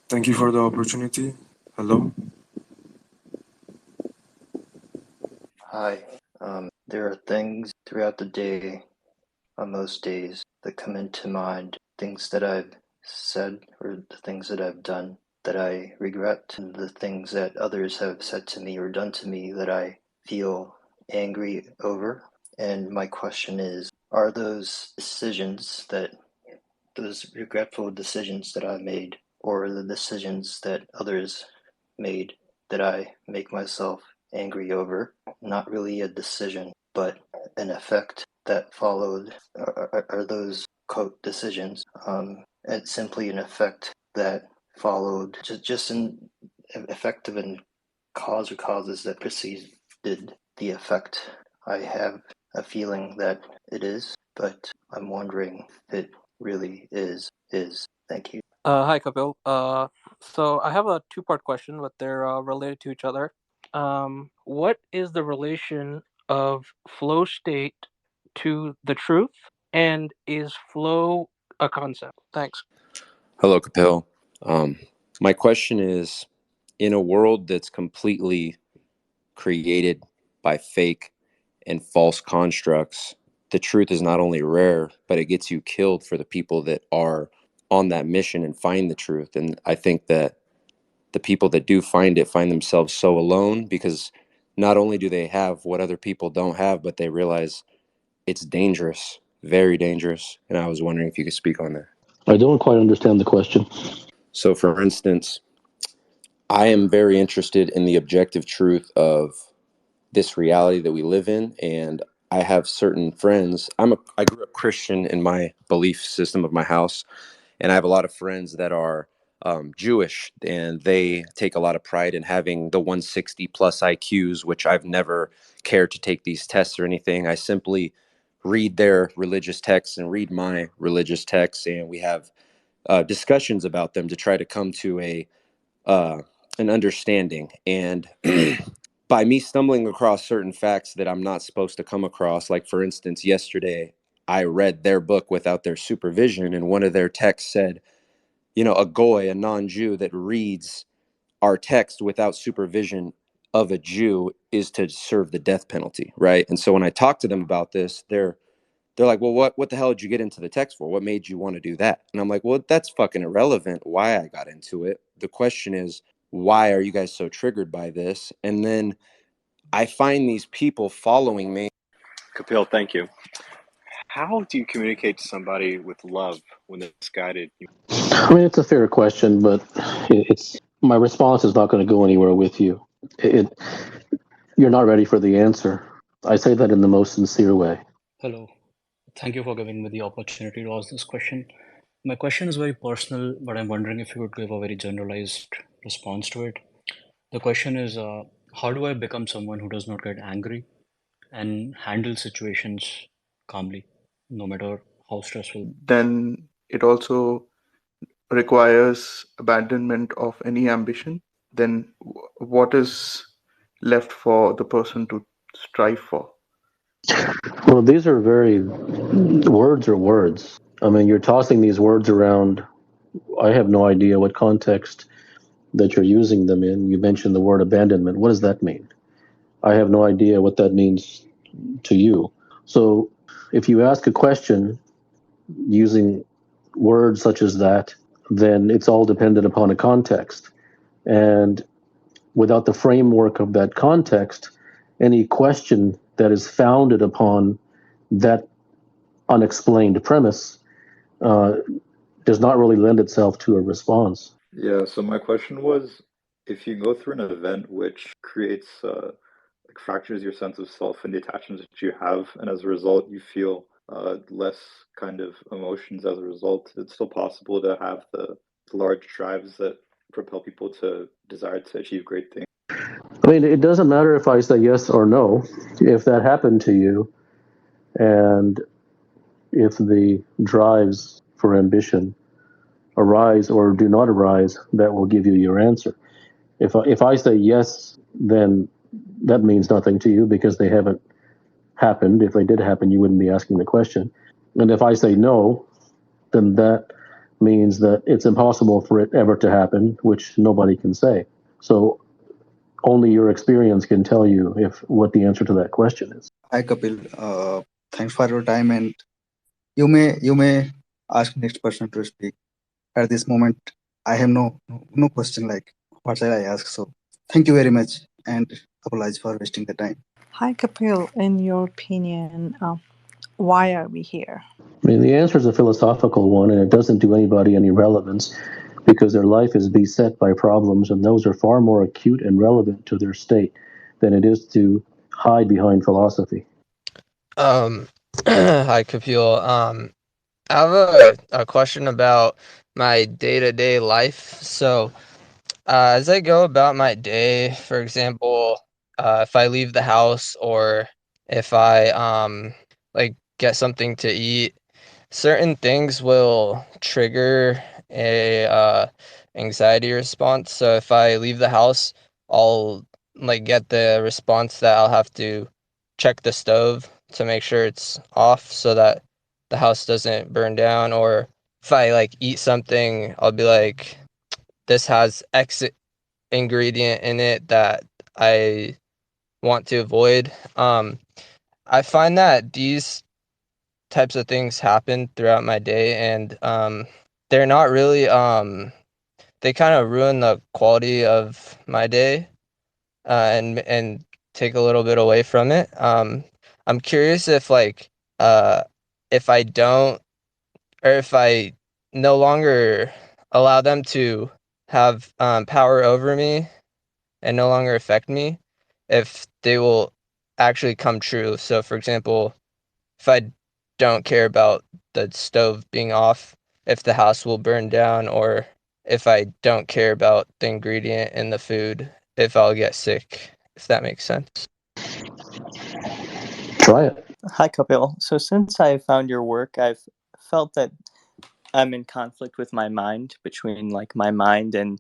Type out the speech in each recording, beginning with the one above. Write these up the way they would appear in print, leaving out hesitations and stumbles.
Thank you for the opportunity. Hello. Hi. There are things throughout the day, on most days, that come into mind, things that I've said or the things that I've done that I regret, and the things that others have said to me or done to me that I feel angry over. And my question is, are those regretful decisions that I made, or the decisions that others made that I make myself angry over, not really a decision, but an effect that followed? Are those quote decisions? It's simply an effect that followed, just an effect of a cause or causes that preceded the effect. I have a feeling that it is, but I'm wondering if it really is. Thank you. Hi, Kapil. So I have a two-part question, but they're related to each other. What is the relation of flow state to the truth, and is flow a concept? Thanks. Hello, Kapil. My question is, in a world that's completely created by fake and false constructs, the truth is not only rare, but it gets you killed for the people that are on that mission and find the truth. And I think that the people that do find it find themselves so alone, because not only do they have what other people don't have, but they realize it's dangerous, very dangerous. And I was wondering if you could speak on that. I don't quite understand the question. So, for instance, I am very interested in the objective truth of this reality that we live in, and I have certain friends. I grew up Christian in my belief system of my house, and I have a lot of friends that are Jewish, and they take a lot of pride in having the 160 plus IQs, which I've never cared to take these tests or anything. I simply read their religious texts and read my religious texts, and we have discussions about them to try to come to uh, an understanding. And by me stumbling across certain facts that I'm not supposed to come across, like for instance, yesterday I read their book without their supervision, and one of their texts said, a goy, a non-Jew that reads our text without supervision of a Jew is to serve the death penalty, right? And so when I talk to them about this, they're like, well, what the hell did you get into the text for? What made you want to do that? And I'm like, well, that's fucking irrelevant why I got into it. The question is, why are you guys so triggered by this? And then I find these people following me. Kapil, thank you. How do you communicate to somebody with love when they're misguided? I mean, it's a fair question, but it's my response is not going to go anywhere with you. It, you're not ready for the answer. I say that in the most sincere way. Hello. Thank you for giving me the opportunity to ask this question. My question is very personal, but I'm wondering if you could give a very generalized response to it. The question is, how do I become someone who does not get angry and handle situations calmly, no matter how stressful? Then it also requires abandonment of any ambition. Then what is left for the person to strive for? Well, these are words are words. I mean, you're tossing these words around. I have no idea what context that you're using them in. You mentioned the word abandonment. What does that mean? I have no idea what that means to you. So if you ask a question using words such as that, then it's all dependent upon a context. And without the framework of that context, any question that is founded upon that unexplained premise uh, does not really lend itself to a response. Yeah, so my question was, if you go through an event which creates, like fractures your sense of self and the attachments that you have, and as a result you feel less kind of emotions as a result, it's still possible to have the large drives that propel people to desire to achieve great things. I mean, it doesn't matter if I say yes or no. If that happened to you, and if the drives for ambition arise or do not arise, that will give you your answer. If I say yes, then that means nothing to you because they haven't happened. If they did happen, you wouldn't be asking the question. And if I say no, then that means that it's impossible for it ever to happen, which nobody can say. So only your experience can tell you if what the answer to that question is. Hi Kapil, thanks for your time, and you may ask next person to speak. At this moment, I have no question like what shall I ask. So thank you very much, and apologize for wasting the time. Hi, Kapil. In your opinion, why are we here? I mean, the answer is a philosophical one, and it doesn't do anybody any relevance because their life is beset by problems, and those are far more acute and relevant to their state than it is to hide behind philosophy. Hi, Kapil. I have a question about my day-to-day life. So, as I go about my day, for example, if I leave the house or if I like get something to eat, certain things will trigger a anxiety response. So if I leave the house, I'll like get the response that I'll have to check the stove to make sure it's off so that the house doesn't burn down. Or if I like eat something, I'll be like, this has X ingredient in it that I want to avoid. I find that these types of things happen throughout my day, and they're not really they kind of ruin the quality of my day, and take a little bit away from it. I'm curious if like if I don't, or if I no longer allow them to have power over me and no longer affect me, if they will actually come true. So for example, if I don't care about the stove being off, if the house will burn down, or if I don't care about the ingredient in the food, if I'll get sick, if that makes sense. Try it. Hi, Kapil. So since I found your work, I've felt that I'm in conflict with my mind, between like my mind and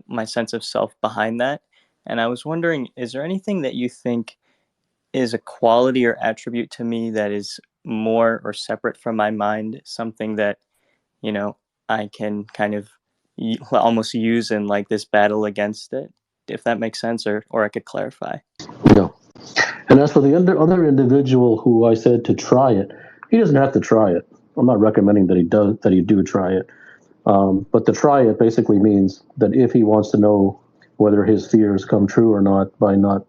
my sense of self behind that. And I was wondering, is there anything that you think is a quality or attribute to me that is more or separate from my mind, something that, you know, I can kind of almost use in like this battle against it, if that makes sense, or I could clarify. No. And as for the other individual who I said to try it, he doesn't have to try it. I'm not recommending that he do try it. But to try it basically means that if he wants to know whether his fears come true or not by not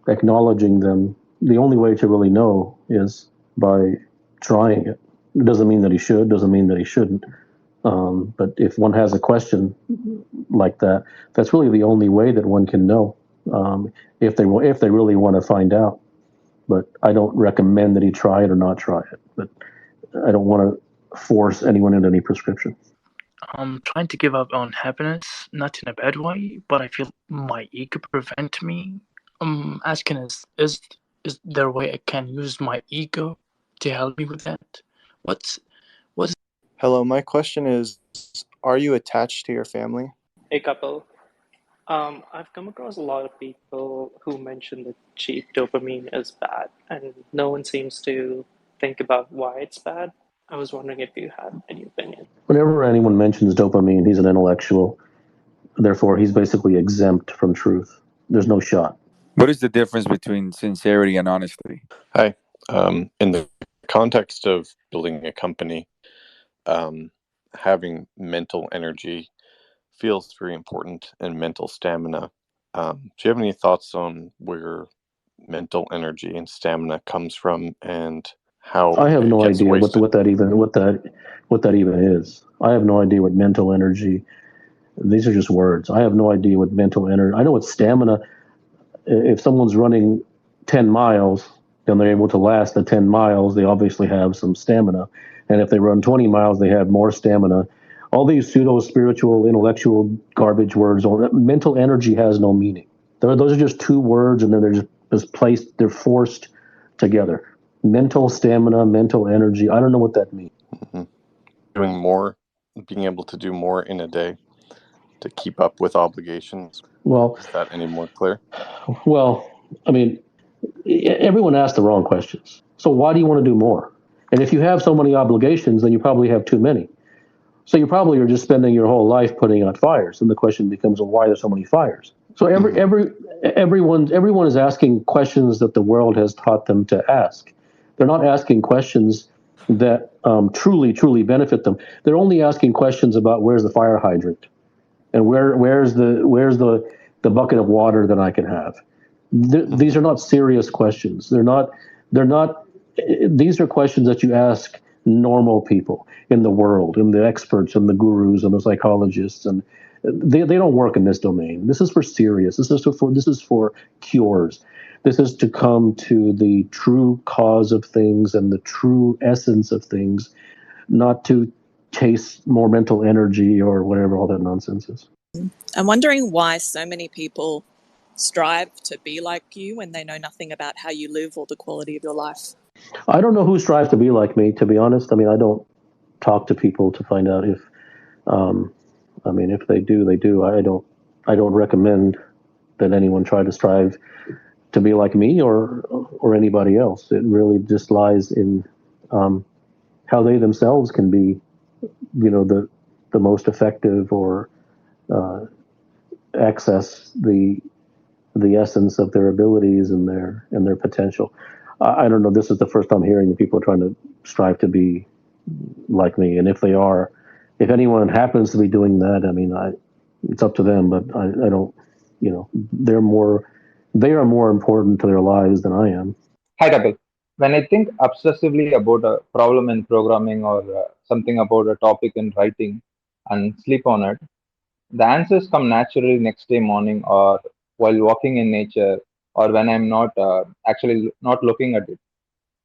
acknowledging them, the only way to really know is by trying it. It doesn't mean that he should, doesn't mean that he shouldn't. But if one has a question like that, that's really the only way that one can know if they really want to find out. But I don't recommend that he try it or not try it. But I don't want to force anyone into any prescription. I'm trying to give up on happiness, not in a bad way, but I feel my ego prevent me. I'm asking is there a way I can use my ego to help me with that? What's Hello, my question is, are you attached to your family? Hey, couple. I've come across a lot of people who mention that cheap dopamine is bad, and no one seems to think about why it's bad. I was wondering if you had any opinion. Whenever anyone mentions dopamine, he's an intellectual. Therefore, he's basically exempt from truth. There's no shot. What is the difference between sincerity and honesty? Hi. In the context of building a company, having mental energy feels very important, and mental stamina. Do you have any thoughts on where mental energy and stamina comes from, and how I have it no gets idea wasted? what that even is. I have no idea what mental energy. These are just words. I have no idea what mental energy. I know what stamina. If someone's running 10 miles and they're able to last the 10 miles, they obviously have some stamina. And if they run 20 miles, they have more stamina. All these pseudo spiritual, intellectual garbage words, mental energy has no meaning. Those are just two words, and then they're just placed, they're forced together. Mental stamina, mental energy. I don't know what that means. Mm-hmm. Doing more, being able to do more in a day to keep up with obligations. Well, is that any more clear? Well, I mean, everyone asked the wrong questions. So why do you want to do more? And if you have so many obligations, then you probably have too many. So you probably are just spending your whole life putting out fires. And the question becomes, well, why are there so many fires? So everyone is asking questions that the world has taught them to ask. They're not asking questions that truly benefit them. They're only asking questions about where's the fire hydrant and where's the bucket of water that I can have. These are not serious questions. They're not. These are questions that you ask normal people in the world, and the experts, and the gurus, and the psychologists, and they don't work in this domain. This is for serious. This is for cures. This is to come to the true cause of things and the true essence of things, not to chase more mental energy or whatever all that nonsense is. I'm wondering why so many people strive to be like you when they know nothing about how you live or the quality of your life. I don't know who strives to be like me, to be honest. I mean, I don't talk to people to find out if, um, I mean, if they do, they do. I don't recommend that anyone try to strive to be like me or anybody else. It really just lies in um, how they themselves can be, the most effective or uh, access the essence of their abilities and their potential. I don't know. This is the first time hearing that people are trying to strive to be like me, and if they are, if anyone happens to be doing that, I mean, it's up to them. But I don't, they are more important to their lives than I am. Hi, Kapil. When I think obsessively about a problem in programming or something about a topic in writing and sleep on it, the answers come naturally next day morning or while walking in nature or when I'm not actually not looking at it.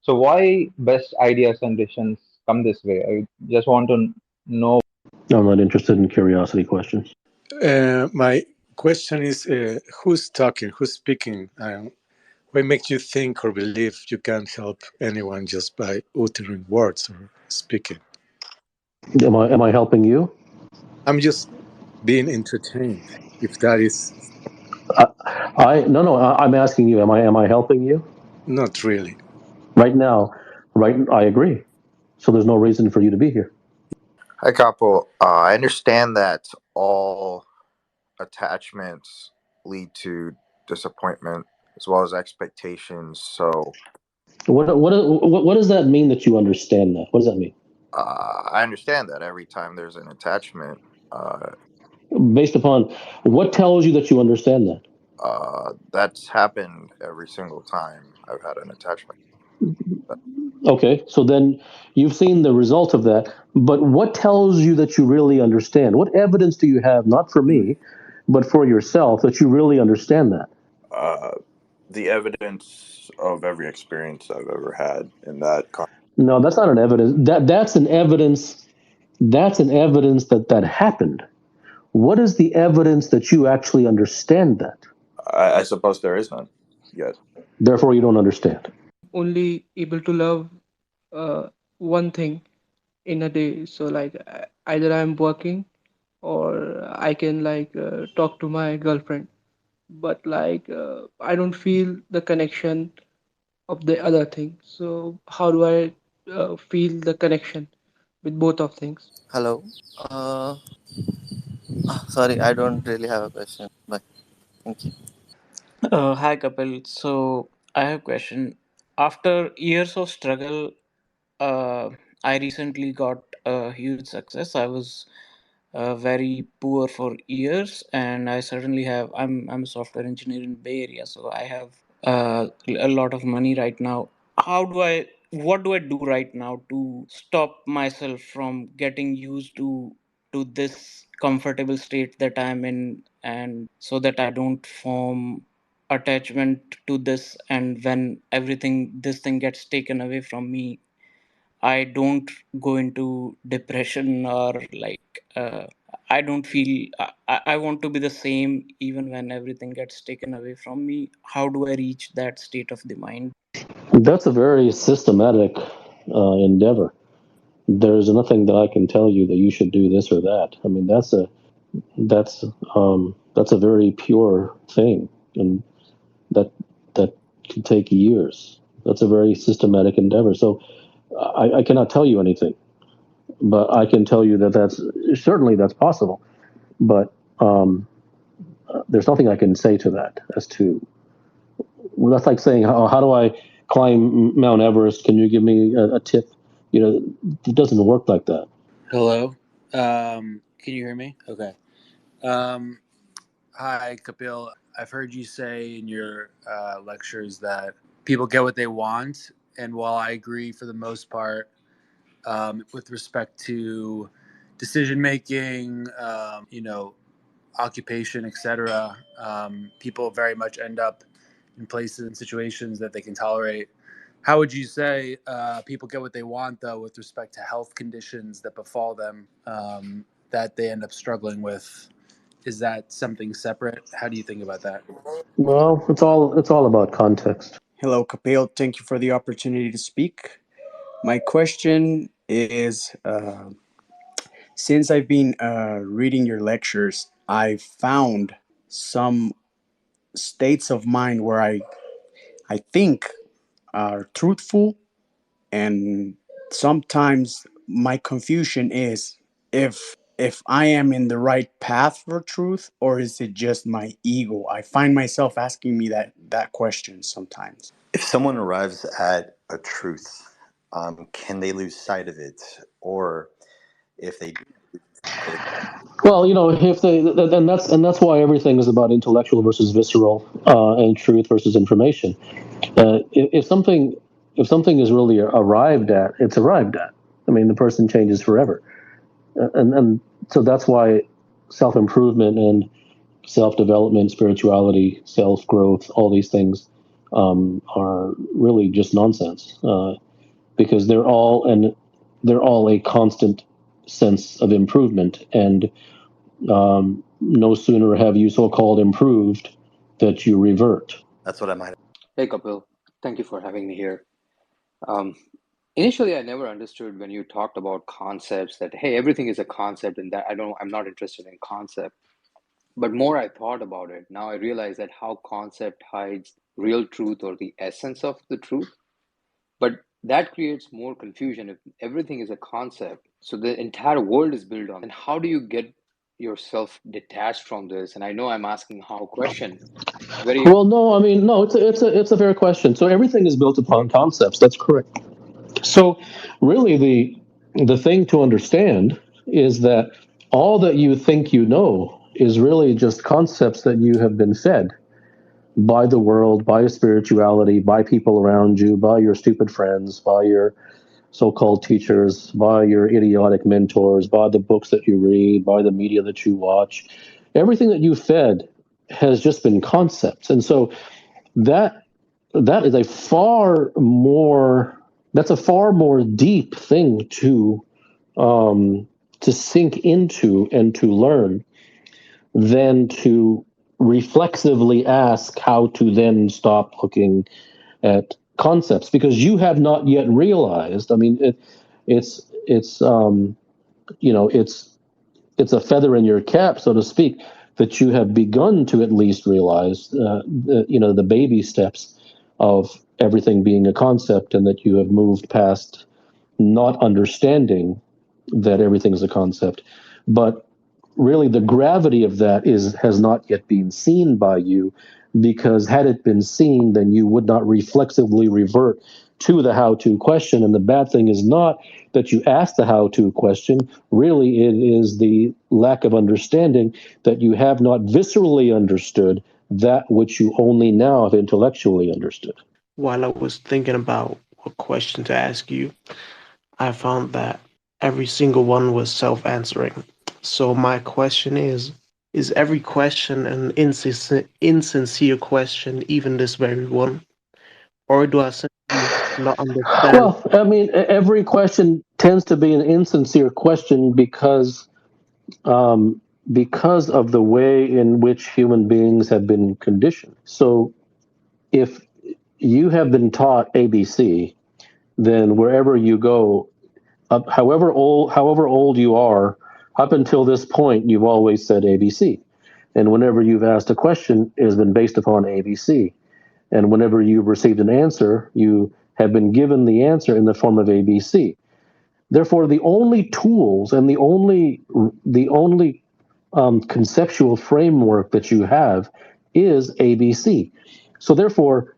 So why best ideas and decisions come this way? I just want to know. I'm not interested in curiosity questions. My question is who's talking, who's speaking? What makes you think or believe you can help anyone just by uttering words or speaking? Am I helping you? I'm just being entertained, if that is I'm asking you. Am I helping you not really. right now? Right, I agree. So there's no reason for you to be here. Hi, couple. I understand that all attachments lead to disappointment as well as expectations. So What does that mean that you understand that? What does that mean? I understand that every time there's an attachment, uh, Based upon what tells you that you understand that? that's happened every single time I've had an attachment. Okay, so then you've seen the result of that. But what tells you that you really understand? What evidence do you have, not for me, but for yourself, that you really understand that? Uh, the evidence of every experience I've ever had in that. No, that's not an evidence. That's an evidence. That's an evidence that happened. What is the evidence that you actually understand that? I suppose there is none yet. Therefore, you don't understand. Only able to love one thing in a day. So like either I'm working or I can like talk to my girlfriend, but like I don't feel the connection of the other thing. So how do I feel the connection with both of things? Hello. Sorry, I don't really have a question. But thank you. Hi Kapil. So I have a question. After years of struggle, uh, I recently got a huge success. I was very poor for years, and I certainly have. I'm a software engineer in Bay Area, so I have a lot of money right now. How do I? What do I do right now to stop myself from getting used to this comfortable state that I'm in, and so that I don't form attachment to this, and when everything this thing gets taken away from me, I don't go into depression or like I don't feel I want to be the same even when everything gets taken away from me. How do I reach that state of the mind? That's a very systematic endeavor. There's nothing that I can tell you that you should do this or that. I mean, that's that's a very pure thing, and that that can take years. That's a very systematic endeavor. So I cannot tell you anything, but I can tell you that that's possible. But there's nothing I can say to that as to. Well, that's like saying, how do I climb Mount Everest? Can you give me a tip? It doesn't work like that. Hello. Can you hear me? Okay. Hi, Kapil. I've heard you say in your lectures that people get what they want, and while I agree for the most part with respect to decision making, occupation, etc., people very much end up in places and situations that they can tolerate. How would you say people get what they want, though, with respect to health conditions that befall them that they end up struggling with? Is that something separate? How do you think about that? Well, it's all about context. Hello, Kapil. Thank you for the opportunity to speak. My question is, since I've been reading your lectures, I found some states of mind where I think are truthful, and sometimes my confusion is if I am in the right path for truth, or is it just my ego? I find myself asking me that question sometimes. If someone arrives at a truth, can they lose sight of it? Or if they do, Well, if they, and that's why everything is about intellectual versus visceral, and truth versus information. If something is really arrived at, it's arrived at. I mean, the person changes forever, and so that's why self improvement and self development, spirituality, self growth, all these things are really just nonsense, because they're all a constant sense of improvement, and no sooner have you so-called improved that you revert. that's what I might. Hey Kapil, thank you for having me here. Initially, I never understood when you talked about concepts that hey, everything is a concept, and that I'm not interested in concept. But more I thought about it, now I realize that how concept hides real truth or the essence of the truth. But that creates more confusion if everything is a concept. So the entire world is built on. And how do you get yourself detached from this? And I know I'm asking how question. Very Well, no, I mean, no, it's a fair question. So everything is built upon concepts. That's correct. So really, the thing to understand is that all that you think you know is really just concepts that you have been fed by the world, by spirituality, by people around you, by your stupid friends, by your so-called teachers, by your idiotic mentors, by the books that you read, by the media that you watch. Everything that you fed has just been concepts. And so that that is a far more that's a far more deep thing to sink into and to learn than to reflexively ask how to then stop looking at concepts, because you have not yet realized. I mean, it's a feather in your cap, so to speak, that you have begun to at least realize the baby steps of everything being a concept, and that you have moved past not understanding that everything is a concept. But really the gravity of that has not yet been seen by you, because had it been seen, then you would not reflexively revert to the how-to question. And the bad thing is not that you ask the how-to question. Really, it is the lack of understanding, that you have not viscerally understood that which you only now have intellectually understood. While I was thinking about what question to ask you, I found that every single one was self-answering. So my question is every question an insincere question, even this very one? Or do I simply not understand? Well, I mean, every question tends to be an insincere question because of the way in which human beings have been conditioned. So if you have been taught ABC, then wherever you go, however old you are, up until this point, you've always said ABC. And whenever you've asked a question, it has been based upon ABC. And whenever you've received an answer, you have been given the answer in the form of ABC. Therefore, the only tools and the only conceptual framework that you have is ABC. So therefore,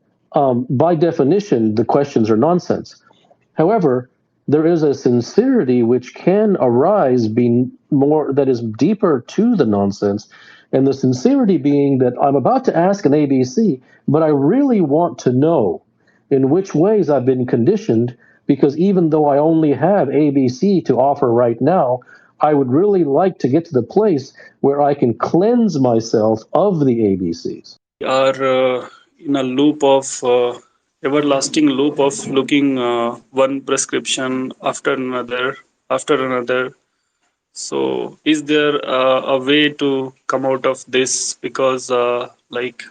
by definition, the questions are nonsense. However, there is a sincerity which can arise being more that is deeper to the nonsense, and the sincerity being that I'm about to ask an ABC, but I really want to know in which ways I've been conditioned, because even though I only have ABC to offer right now, I would really like to get to the place where I can cleanse myself of the ABCs. Are in a loop of everlasting loop of looking one prescription after another. So is there a way to come out of this? Because like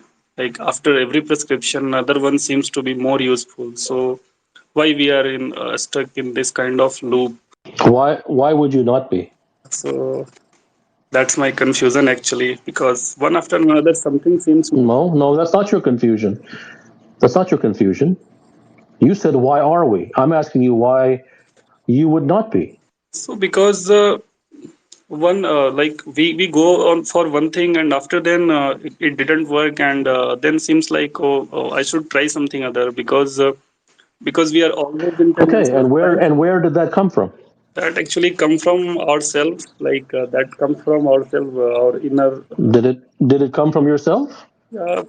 after every prescription another one seems to be more useful. So why we are in stuck in this kind of loop? Why would you not be? So that's my confusion actually, because one after another something seems. No, that's not your confusion. That's not your confusion. You said, why are we? I'm asking you why you would not be. So because one like we go on for one thing and after then it didn't work, and then seems like, oh, I should try something other, because we are always in Okay, tendency of trying. and where did that come from? That actually come from ourselves, like that comes from ourselves, our inner. Did it come from yourself? Uh,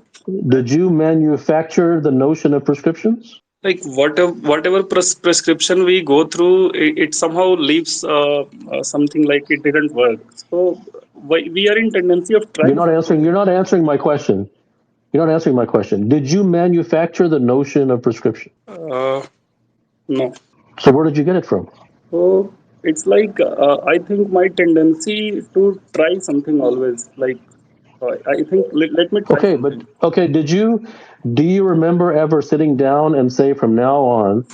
Did you manufacture the notion of prescriptions? like whatever prescription we go through, it somehow leaves something like it didn't work. So we are in tendency of You're trying not answering. something. You're not answering my question. You're not answering my question. Did you manufacture the notion of prescription? No. So where did you get it from? So it's like I think my tendency to try something always. Like I think let me try Okay, but something. okay. Do you remember ever sitting down and say, from now on,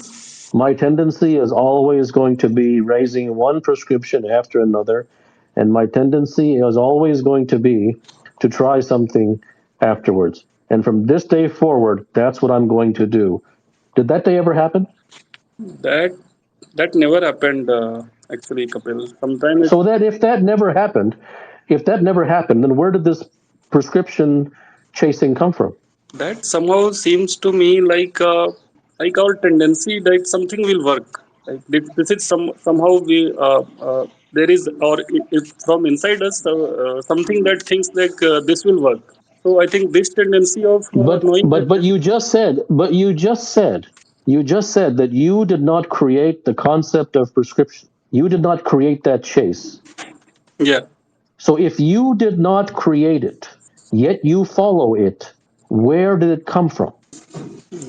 my tendency is always going to be raising one prescription after another, and my tendency is always going to be to try something afterwards. And from this day forward, that's what I'm going to do. Did that day ever happen? That that never happened actually, Kapil. Sometimes So that if that never happened, then where did this prescription chasing come from? that somehow seems to me like our tendency that something will work. Like this is somehow we there is, or if from inside us something that thinks like this will work. So I think this tendency of But knowing but that but this. you just said that you did not create the concept of prescription. You did not create that chase. Yeah, So if you did not create it, yet you follow it, where did it come from?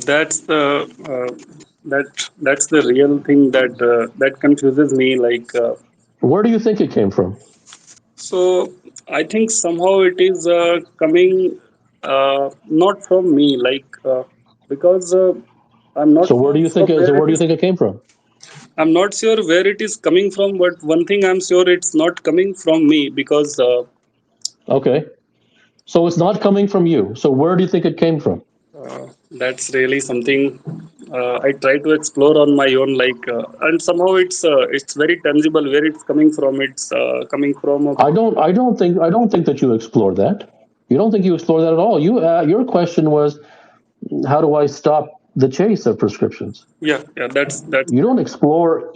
that's the that's the real thing that confuses me. Like Where do you think it came from? so, I think somehow it is coming not from me, like because I'm not So where sure do you think from it, so where where it do you is. think it came from? I'm not sure where it is coming from, but one thing I'm sure it's not coming from me, because Okay. So it's not coming from you. So where do you think it came from? that's really something I try to explore on my own. Like, and somehow it's very tangible where it's coming from. It's coming from a. I don't think that you explore that. You don't think you explore that at all. Your question was, how do I stop the chase of prescriptions? Yeah, yeah. That's You don't explore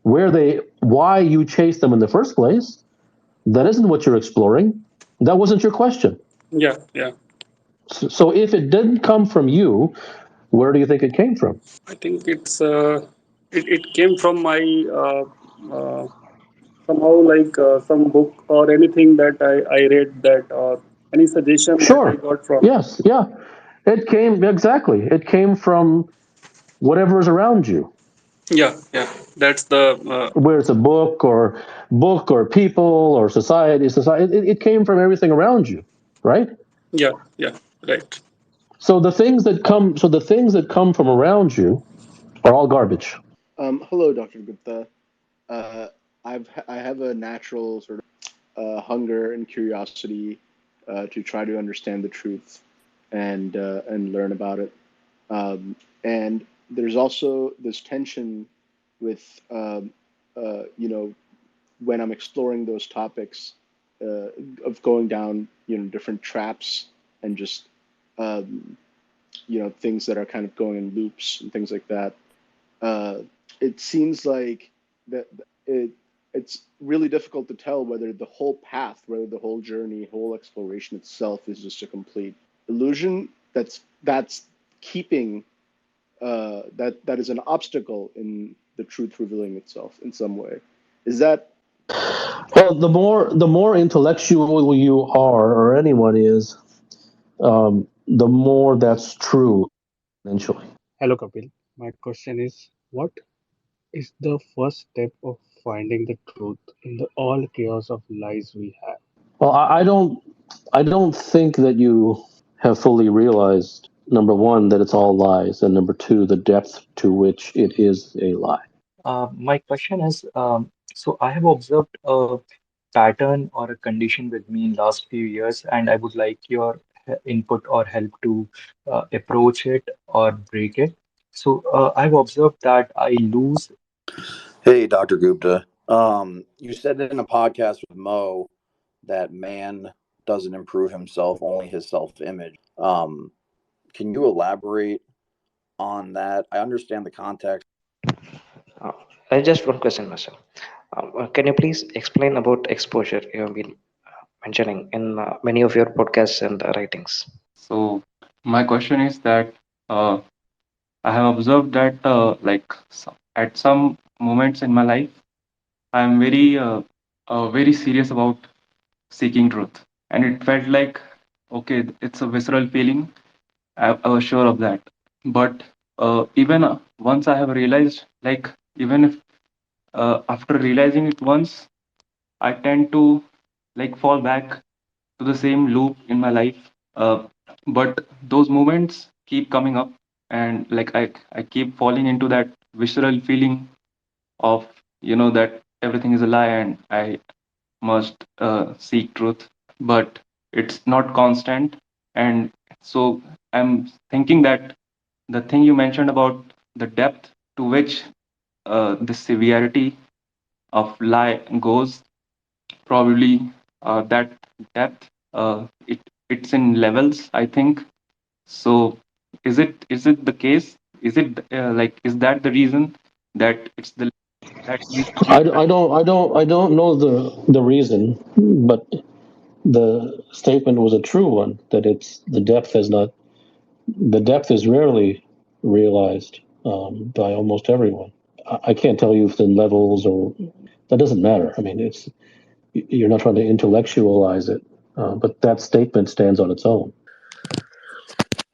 why you chase them in the first place. That isn't what you're exploring. That wasn't your question. yeah, yeah. So if it didn't come from you, where do you think it came from? I think it came from my uh, somehow like some book or anything that I read, that or any suggestion that I Sure. got from. Yes. Yeah. It came from whatever is around you, Yeah, yeah. That's the whether it's a book or people or society. It came from everything around you, right? yeah, yeah. Right. So the things that come from around you are all garbage. Hello, Dr. Gupta. Uh, I have a natural sort of hunger and curiosity to try to understand the truth and learn about it. And there's also this tension with, when I'm exploring those topics, of going down, different traps and just, um, things that are kind of going in loops and things like that. Uh, it seems like that it's really difficult to tell whether the whole path, whether the whole journey, whole exploration itself is just a complete illusion that's keeping, that is an obstacle in the truth revealing itself in some way. Is that? Well, the more intellectual you are, or anyone is, the more that's true eventually. Hello, Kapil. My question is, what is the first step of finding the truth in the all chaos of lies we have? Well, I don't think that you have fully realized, number one, that it's all lies, and number two, the depth to which it is a lie. My question is, so I have observed a pattern or a condition with me in last few years, and I would like your input or help to approach it or break it. So I've observed that I lose. Hey, Dr. Gupta. You said in a podcast with Mo that man doesn't improve himself, only his self image. Can you elaborate on that? I understand the context. Uh, I just one question, Master. Can you please explain about exposure you have been mentioning in many of your podcasts and writings? So my question is that uh, I have observed that at some moments in my life, I am very serious about seeking truth, and it felt like okay, it's a visceral feeling. I was sure of that, but even once I have realized, like even if after realizing it once, I tend to like fall back to the same loop in my life. But those moments keep coming up, and like I keep falling into that visceral feeling of that everything is a lie and I must seek truth, but it's not constant. And so I'm thinking that the thing you mentioned about the depth to which the severity of lie goes, probably that depth, it's in levels, I think. So is it the case? Is it is that the reason that it's the that leads to I don't know the reason, but the statement was a true one, that it's the depth is rarely realized by almost everyone. I can't tell you if the levels, or that doesn't matter. I mean, you're not trying to intellectualize it, but that statement stands on its own.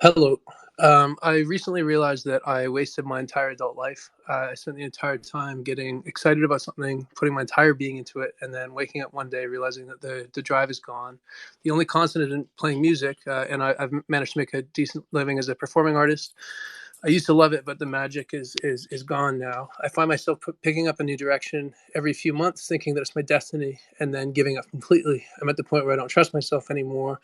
Hello. I recently realized that I wasted my entire adult life. I spent the entire time getting excited about something, putting my entire being into it, and then waking up one day realizing that the drive is gone. The only constant is playing music, and I've managed to make a decent living as a performing artist. I used to love it, but the magic is gone now. I find myself picking up a new direction every few months, thinking that it's my destiny, and then giving up completely. I'm at the point where I don't trust myself anymore.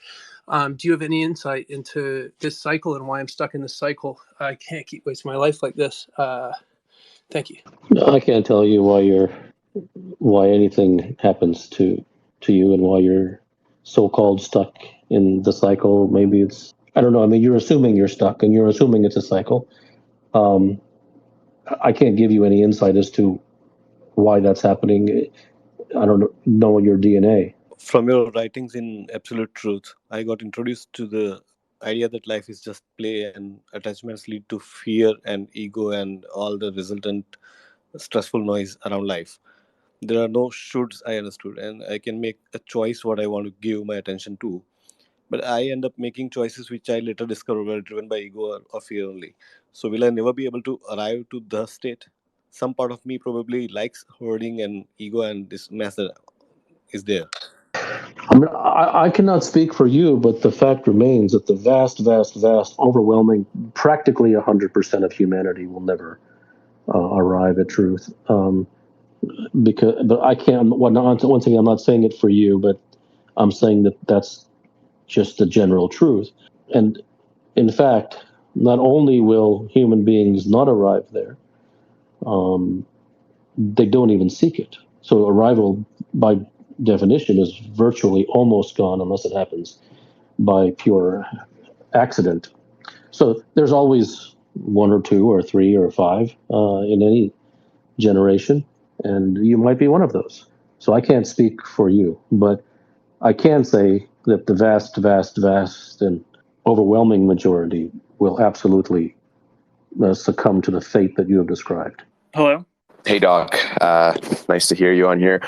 Do you have any insight into this cycle and why I'm stuck in this cycle? I can't keep wasting my life like this. Thank you. I can't tell you why anything happens to you and why you're so-called stuck in the cycle. Maybe it's, I don't know. I mean, you're assuming you're stuck and you're assuming it's a cycle. Um, I can't give you any insight as to why that's happening. I don't know your DNA. From your writings in Absolute Truth, I got introduced to the idea that life is just play and attachments lead to fear and ego and all the resultant stressful noise around life. There are no shoulds, I understood, and I can make a choice what I want to give my attention to. But I end up making choices which I later discover were driven by ego or fear only. So will I never be able to arrive to the state? Some part of me probably likes hoarding and ego, and this method is there. I mean, I cannot speak for you, but the fact remains that the vast, overwhelming, practically 100% of humanity will never arrive at truth. But I can't. Once again, I'm not saying it for you, but I'm saying that that's just the general truth. And in fact, Not only will human beings not arrive there, um, they don't even seek it. So arrival, by definition, is virtually almost gone unless it happens by pure accident. So there's always one or two or three or five in any generation, and you might be one of those. So I can't speak for you, but I can say that the vast, and overwhelming majority will absolutely succumb to the fate that you have described. Hello. Hey, Doc. Nice to hear you on here.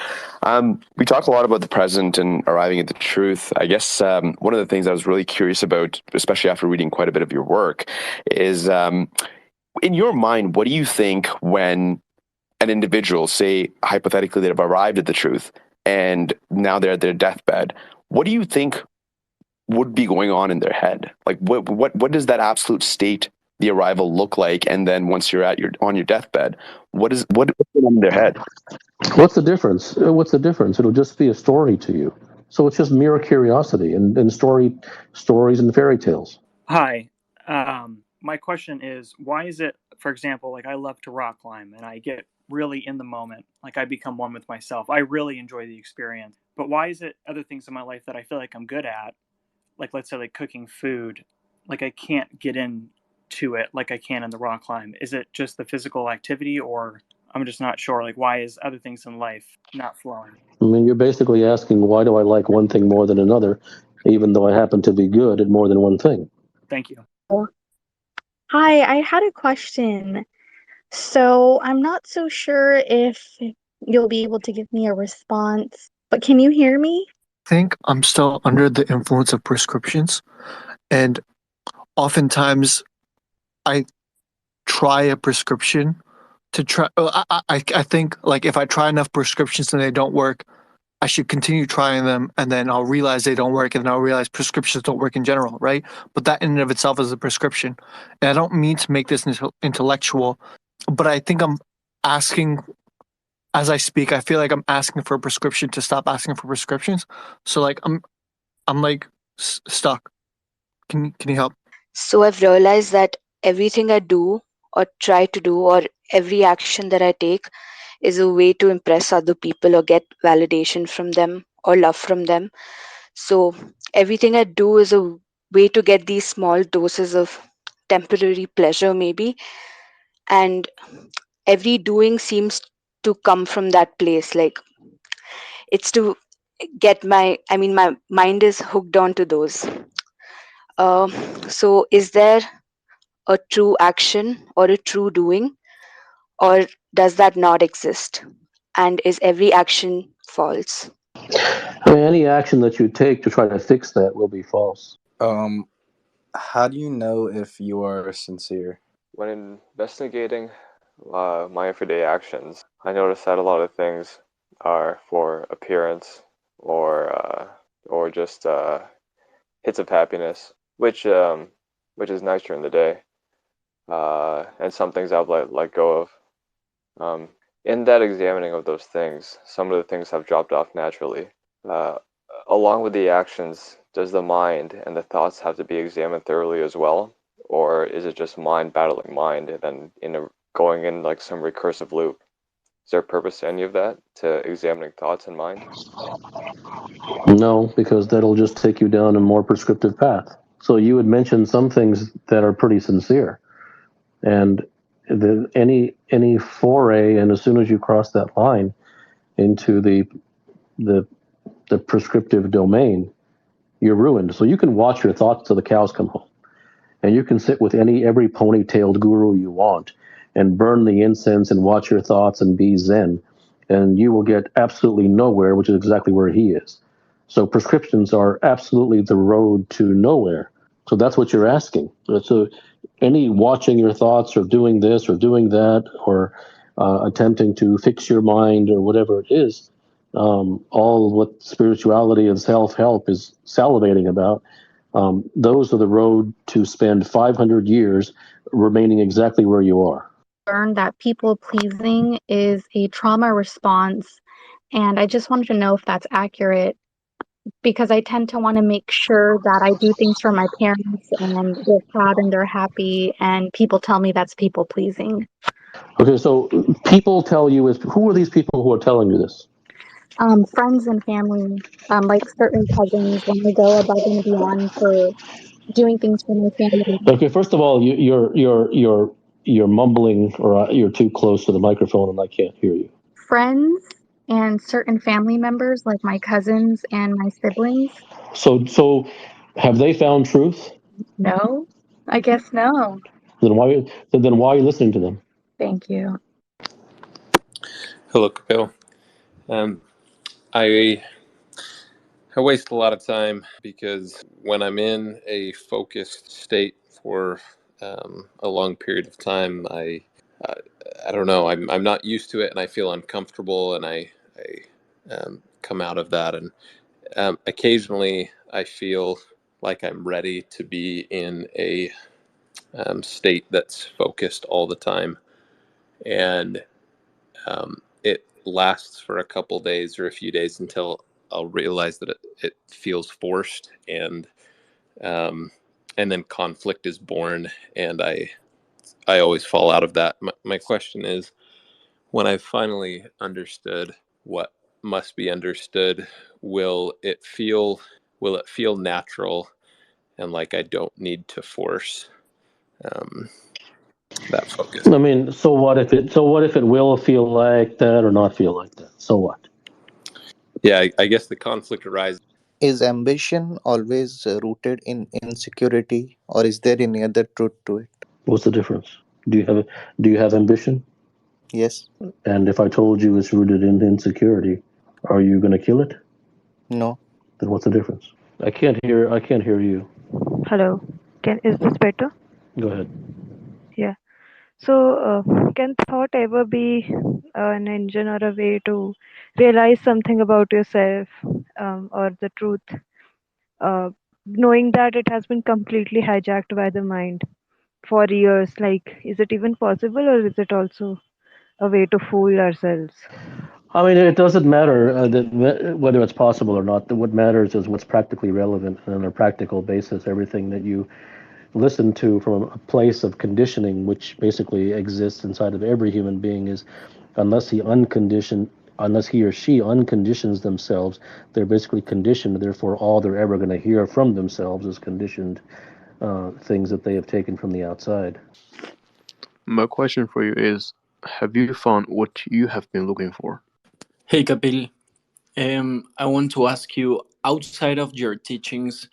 We talked a lot about the present and arriving at the truth. I guess one of the things I was really curious about, especially after reading quite a bit of your work, is in your mind, what do you think when an individual, say hypothetically, they've arrived at the truth and now they're at their deathbed? What do you think would be going on in their head? Like, what does that absolute state, the arrival, look like? And then once you're on your deathbed, what's going on in their head? What's the difference? What's the difference? It'll just be a story to you. So it's just mere curiosity and stories and fairy tales. Hi. My question is, why is it, for example, like I love to rock climb and I get really in the moment, like I become one with myself. I really enjoy the experience. But why is it other things in my life that I feel like I'm good at, like let's say like cooking food, like I can't get into it like I can in the rock climb? Is it just the physical activity, or I'm just not sure? Like, why is other things in life not flowing? I mean, you're basically asking, why do I like one thing more than another, even though I happen to be good at more than one thing? Thank you. Hi, I had a question. So I'm not so sure if you'll be able to give me a response, but can you hear me? I think I'm still under the influence of prescriptions, and oftentimes I try a prescription to try. I think like if I try enough prescriptions and they don't work, I should continue trying them, and then I'll realize they don't work, and then I'll realize prescriptions don't work in general, right? But that in and of itself is a prescription. And I don't mean to make this intellectual, but I think I'm asking, as I speak, I feel like I'm asking for a prescription to stop asking for prescriptions. So like I'm like stuck. Can you help? So I've realized that everything I do or try to do or every action that I take is a way to impress other people or get validation from them or love from them. So everything I do is a way to get these small doses of temporary pleasure, maybe. And every doing seems to come from that place. Like it's to get my mind is hooked onto those. So is there a true action or a true doing, or does that not exist? And is every action false? I mean, any action that you take to try to fix that will be false. How do you know if you are sincere? When investigating my everyday actions, I notice that a lot of things are for appearance or just hits of happiness, which is nice during the day, and some things I've let go of. In that examining of those things, some of the things have dropped off naturally. Along with the actions, does the mind and the thoughts have to be examined thoroughly as well? Or is it just mind battling mind and then going in like some recursive loop? Is there a purpose to any of that, to examining thoughts and mind? No, because that'll just take you down a more prescriptive path. So you had mentioned some things that are pretty sincere, and any foray, and as soon as you cross that line into the the prescriptive domain, you're ruined. So you can watch your thoughts till the cows come home, and you can sit with every ponytailed guru you want, and burn the incense and watch your thoughts and be zen, and you will get absolutely nowhere, which is exactly where he is. So prescriptions are absolutely the road to nowhere. So that's what you're asking. So any watching your thoughts or doing this or doing that or attempting to fix your mind or whatever it is, all what spirituality and self-help is salivating about, those are the road to spend 500 years remaining exactly where you are. Learned that people pleasing is a trauma response, and I just wanted to know if that's accurate, because I tend to want to make sure that I do things for my parents and they're proud and they're happy, and people tell me that's people pleasing. Okay, so people tell you, who are these people who are telling you this? Friends and family, like certain cousins, when I go above and beyond for doing things for my family. Okay, first of all, you're mumbling, or you're too close to the microphone, and I can't hear you. Friends and certain family members, like my cousins and my siblings. So, have they found truth? No, I guess no. Then why are you listening to them? Thank you. Hello, Kapil. I waste a lot of time because when I'm in a focused state for a long period of time, uh, I don't know. I'm not used to it, and I feel uncomfortable, and I come out of that, and occasionally I feel like I'm ready to be in a state that's focused all the time, and it lasts for a couple days or a few days until I'll realize that it feels forced, um, and then conflict is born, and I always fall out of that. My question is, when I finally understood what must be understood, will it feel natural and like I don't need to force um, that focus? I mean, so what if it will feel like that or not feel like that? So what? Yeah, I guess the conflict arises. Is ambition always rooted in insecurity, or is there any other truth to it? What's the difference? Do you have ambition? Yes. And if I told you it's rooted in insecurity, are you going to kill it? No. Then what's the difference? I can't hear you. Hello. Is this better? Go ahead. Yeah. So, can thought ever be an engine or a way to realize something about yourself, or the truth, uh, knowing that it has been completely hijacked by the mind for years? Like, is it even possible, or is it also a way to fool ourselves? I mean, it doesn't matter whether it's possible or not. What matters is what's practically relevant, and on a practical basis, everything that you listen to from a place of conditioning, which basically exists inside of every human being, is unless unless he or she unconditions themselves, they're basically conditioned. Therefore, all they're ever going to hear from themselves is conditioned things that they have taken from the outside. My question for you is, have you found what you have been looking for? Hey, Kapil. I want to ask you, outside of your teachings,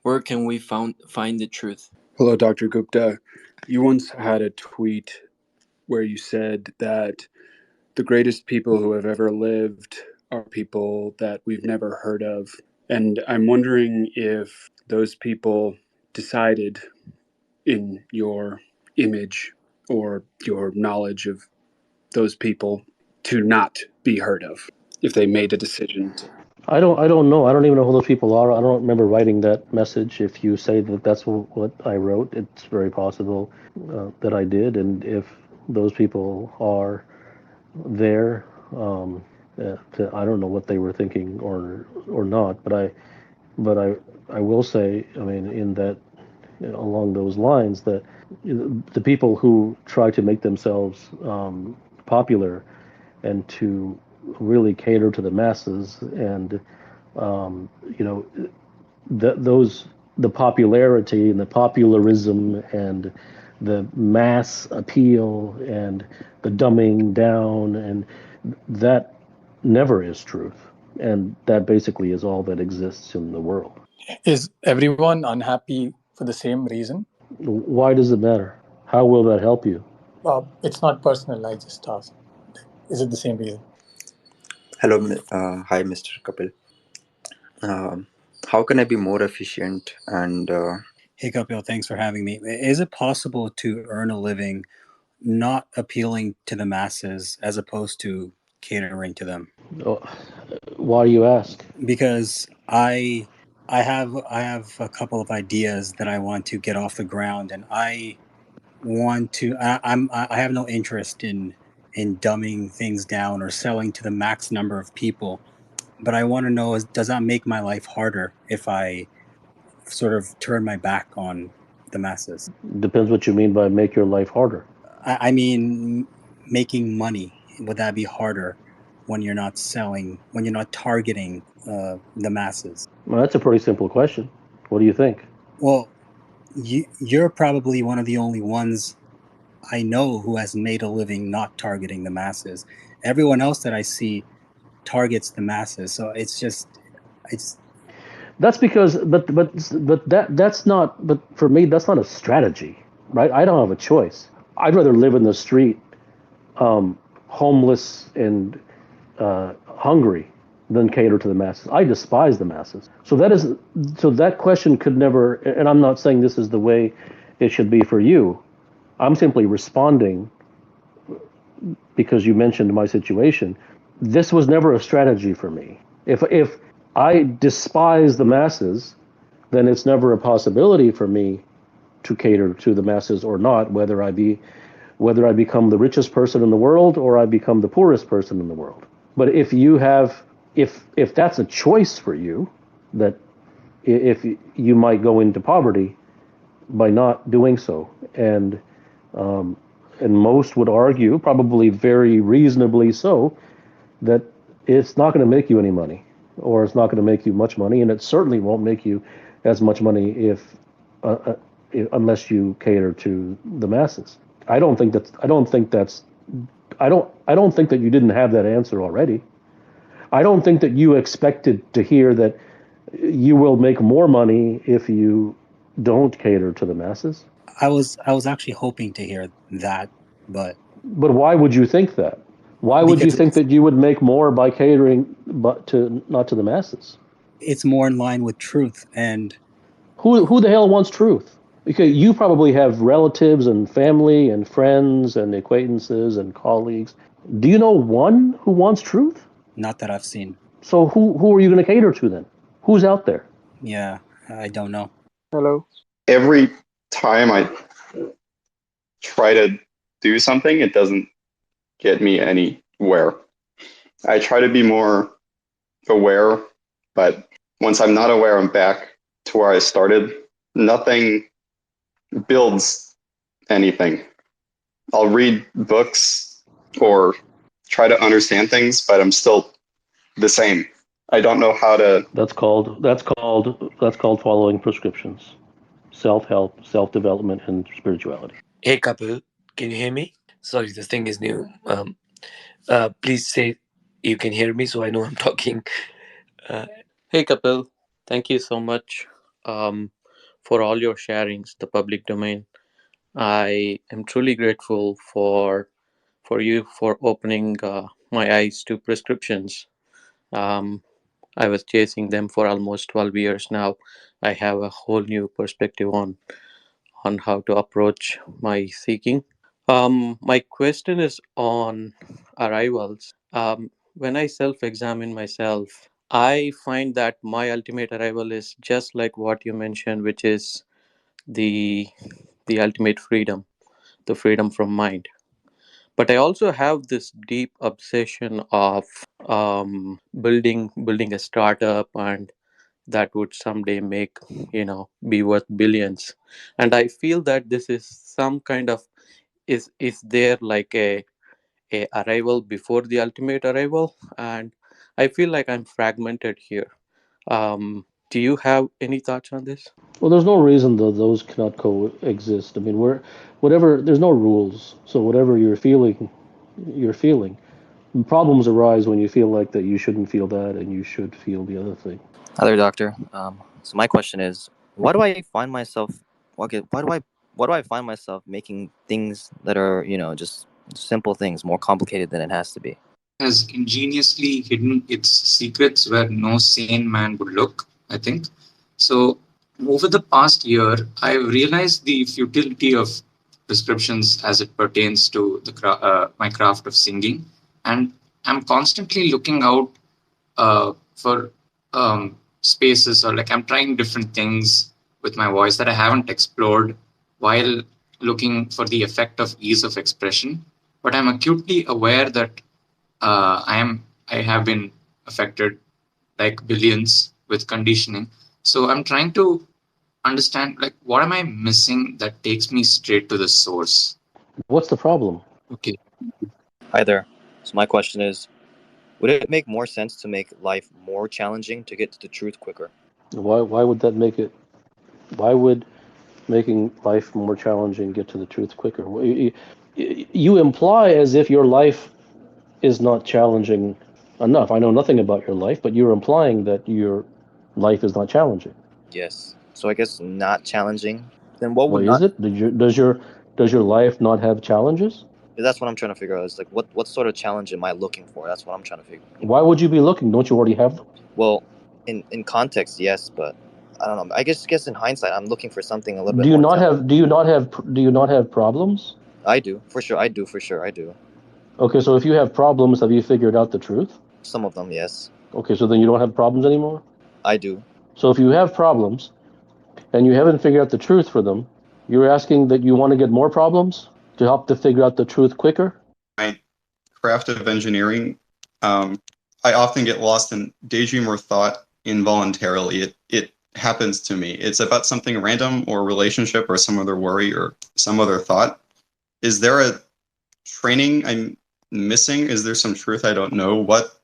where can we find the truth? Hello, Dr. Gupta. You once had a tweet where you said that the greatest people who have ever lived are people that we've never heard of. And I'm wondering if those people decided in your image or your knowledge of those people to not be heard of, if they made a decision to. I don't know. I don't even know who those people are. I don't remember writing that message. If you say that that's what I wrote, it's very possible that I did. And if those people are there, I don't know what they were thinking or not. But I will say, I mean, in that along those lines, that the people who try to make themselves popular and to really cater to the masses and you know the popularity and the popularism and the mass appeal and the dumbing down, and that never is truth, and that basically is all that exists in the world. Is everyone unhappy for the same reason? Why does it matter? How will that help you? It's not personal. I just asked. Is it the same reason? Hello, hi, Mr. Kapil. How can I be more efficient and? Hey, Kapil, thanks for having me. Is it possible to earn a living not appealing to the masses as opposed to catering to them? Why do you ask? Because I have a couple of ideas that I want to get off the ground, and I have no interest in dumbing things down or selling to the max number of people. But I want to know, does that make my life harder if I sort of turn my back on the masses? Depends what you mean by make your life harder. I mean, making money, would that be harder when you're not selling, when you're not targeting the masses? Well, that's a pretty simple question. What do you think? Well, you're probably one of the only ones I know who has made a living not targeting the masses. Everyone else that I see targets the masses, so it's That's because, but that's not. But for me, that's not a strategy, right? I don't have a choice. I'd rather live in the street, homeless and hungry, than cater to the masses. I despise the masses. So that question could never. And I'm not saying this is the way it should be for you. I'm simply responding because you mentioned my situation. This was never a strategy for me. If I despise the masses, then it's never a possibility for me to cater to the masses or not, whether I become the richest person in the world or I become the poorest person in the world. But if that's a choice for you, that if you might go into poverty by not doing so, and most would argue, probably very reasonably so, that it's not going to make you any money, or it's not going to make you much money, and it certainly won't make you as much money uh, uh, unless you cater to the masses. I don't think that's. I don't think that you didn't have that answer already. I don't think that you expected to hear that you will make more money if you don't cater to the masses. I was actually hoping to hear that, but why would you think that? Why would you because think that you would make more by catering but to not to the masses? it's more in line with truth. And who the hell wants truth? Because you probably have relatives and family and friends and acquaintances and colleagues. Do you know one who wants truth? Not that I've seen. So who are you going to cater to then? Who's out there? Yeah, I don't know. Hello. Every time I try to do something, it doesn't get me anywhere. I try to be more aware, but once I'm not aware, I'm back to where I started. Nothing builds anything. I'll read books or try to understand things, but I'm still the same. I don't know how to. That's called following prescriptions. Self-help, self-development, and spirituality. Hey, couple, can you hear me? Sorry, this thing is new. Please say you can hear me so I know I'm talking. Hey, Kapil. Thank you so much for all your sharings, the public domain. I am truly grateful for you for opening my eyes to prescriptions. Um, I was chasing them for almost 12 years now. I have a whole new perspective on how to approach my seeking. My question is on arrivals. When I self-examine myself, I find that my ultimate arrival is just like what you mentioned, which is the the ultimate freedom, the freedom from mind. But I also have this deep obsession of building a startup, and that would someday make be worth billions. And I feel that this is some kind of is there like a arrival before the ultimate arrival, and I feel like I'm fragmented here. Do you have any thoughts on this? Well, there's no reason that those cannot coexist. I mean, whatever. There's no rules. So whatever you're feeling, you're feeling. Problems arise when you feel like that you shouldn't feel that and you should feel the other thing. Hi there, doctor. So my question is, why do I find myself? Okay, why do I find myself making things that are just simple things more complicated than it has to be? Has ingeniously hidden its secrets where no sane man would look, I think. So, over the past year, I've realized the futility of prescriptions as it pertains to my craft of singing. And I'm constantly looking out for spaces, or like I'm trying different things with my voice that I haven't explored while looking for the effect of ease of expression. But I'm acutely aware that I have been affected like billions with conditioning. So I'm trying to understand, like, what am I missing that takes me straight to the source? What's the problem? Okay. Hi there. So my question is, would it make more sense to make life more challenging to get to the truth quicker? Why would that make it? Why would making life more challenging get to the truth quicker? You imply as if your life is not challenging enough. I know nothing about your life, but you're implying that your life is not challenging. Yes. So I guess not challenging. Then what would Well, is not? it? Does your life not have challenges? That's what I'm trying to figure out. Is like what sort of challenge am I looking for? That's what I'm trying to figure. Why would you be looking? Don't you already have them? Well, in context, yes, but I don't know. I guess in hindsight, I'm looking for something a little Do bit you more not challenging. have? Do you not have? Do you not have problems? I do for sure. I do for sure. I do. Okay, so if you have problems, have you figured out the truth? Some of them, yes. Okay, so then you don't have problems anymore? I do. So if you have problems and you haven't figured out the truth for them, you're asking that you want to get more problems to help to figure out the truth quicker? My craft of engineering, I often get lost in daydream or thought involuntarily. It happens to me. It's about something random or relationship or some other worry or some other thought. Is there a training I'm missing? Is there some truth I don't know? What?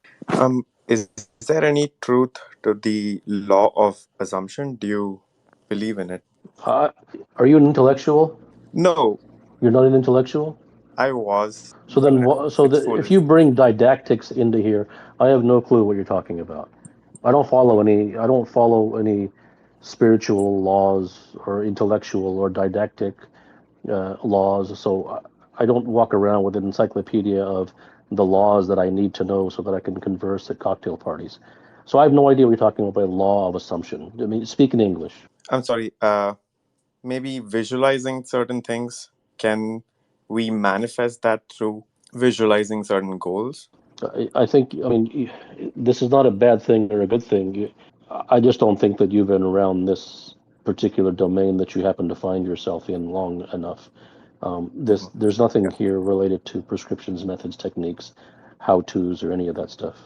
Is there any truth to the law of assumption? Do you believe in it? Uh, are you an intellectual? No, You're not an intellectual? I was, So but then, it's if foolish. you bring didactics into here, I have no clue what you're talking about. I don't follow any. I don't follow any spiritual laws or intellectual or didactic laws. So I don't walk around with an encyclopedia of the laws that I need to know so that I can converse at cocktail parties. So I have no idea what you're talking about by law of assumption. I mean, speak in English. I'm sorry. Maybe visualizing certain things. Can we manifest that through visualizing certain goals? I think, I mean, this is not a bad thing or a good thing. I just don't think that you've been around this particular domain that you happen to find yourself in long enough. Mhm. There's nothing Yeah. here related to prescriptions, methods, techniques, how-tos, or any of that stuff.